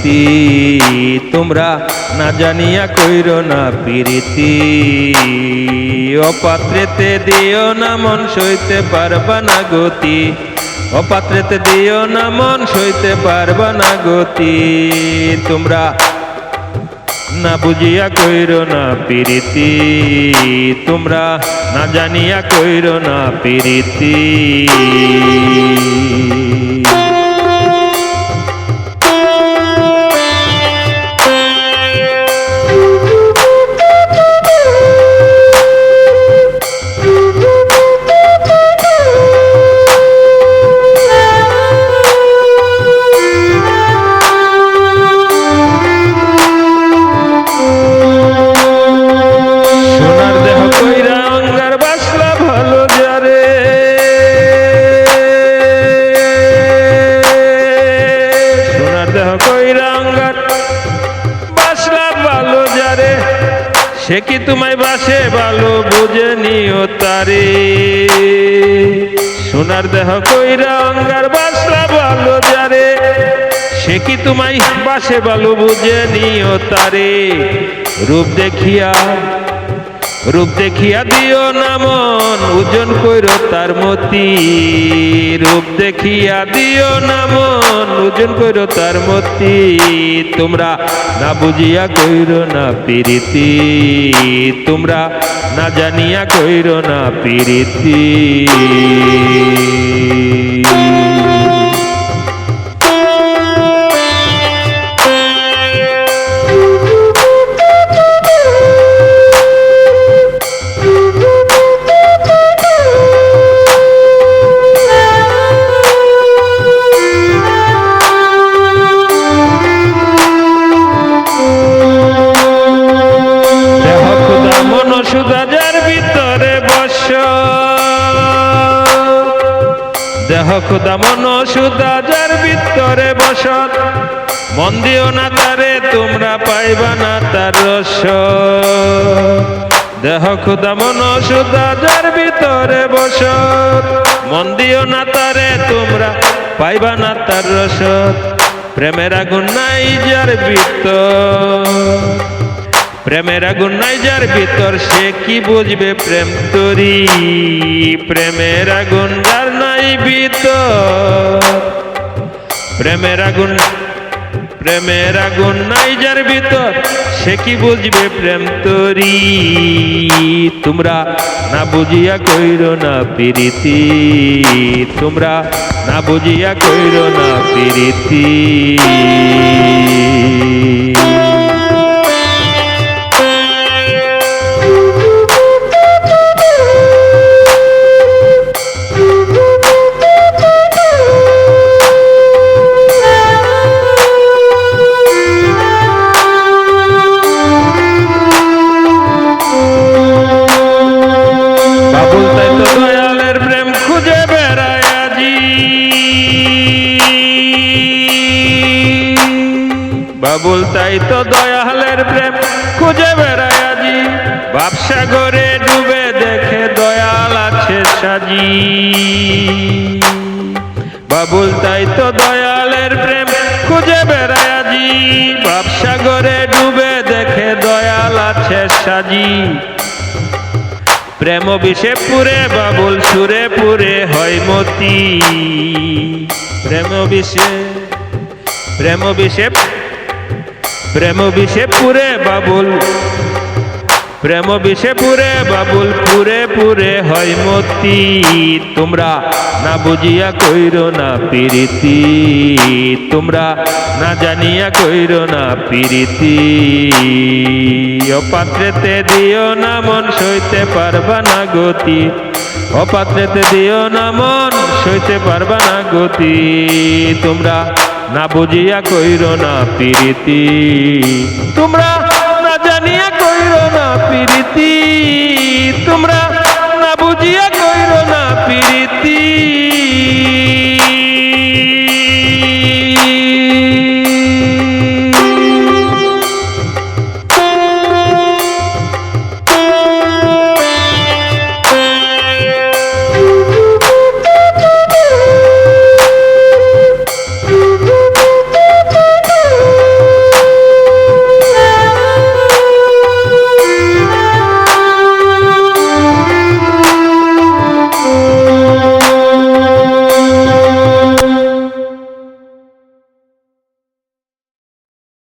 প্রীতি তোমরা না জানিয়া কইরো না প্রীতি অপাত্রেতে দিও না মন সইতে পারবা না গতি অপাত্রেতে দিও না মন সইতে পারবা না গতি তোমরা না বুঝিয়া কইরো না প্রীতি তোমরা না জানিয়া কইরো না প্রীতি সে কি তোমায় বাসে ভালো বুঝে নিও তারে সোনার দেহ কইরা অঙ্গার বাসলা ভালো যারে সে কি তোমায় বাসে ভালো বুঝে নিও তারে রূপ দেখিয়া দিও না মন ওজন কইরো তার মতি রূপ দেখিয়া দিও না মন ওজন কইরো তার মতি তোমরা না বুঝিয়া কইরো না প্রীতি তোমরা না জানিয়া কইরো না প্রীতি দেহ খুদা মন সুদা যার ভিতরে বসত মন দিও না তারে তোমরা পাইবা না তার রস দেহ খুদা মন সুদা যার ভিতরে বসত মন দিও না তারে তোমরা পাইবা না তার রস প্রেমের আগুন নাই যার ভিতর প্রেমের আগুন নাই যার ভিতর সে কি বুঝবে প্রেম তরি প্রেমের আগুন যার নাই ভিতর প্রেমের আগুন নাই যার ভিতর সে কি বুঝবে প্রেম তরি তোমরা না বুঝিয়া কইরো না প্রীতি তোমরা না বুঝিয়া কইরো না প্রীতি বাবুল তাই তো দয়ালের প্রেম খুঁজে বেড়ায় আজি ভাবসাগরে ডুবে দেখে দয়াল আছে সাজি বাবুল তাই তো দয়ালের প্রেম খুঁজে বেড়ায় আজি ভাবসাগরে ডুবে দেখে দয়াল আছে সাজি প্রেম বিষে পুরে বাবুল সুরে পুরে হয় মতি প্রেম বিষে পুরে বাবুল পুরে পুরে হয় মতি তোমরা না বুঝিয়া কইরো না প্রীতি তোমরা না জানিয়া কইরো না প্রীতি অপাত্রেতে দিও না মন সইতে পারবা না গতি অপাত্রেতে দিও না মন সইতে পারবা না গতি তোমরা না বুঝিয়া কইরো না প্রীতি তোমরা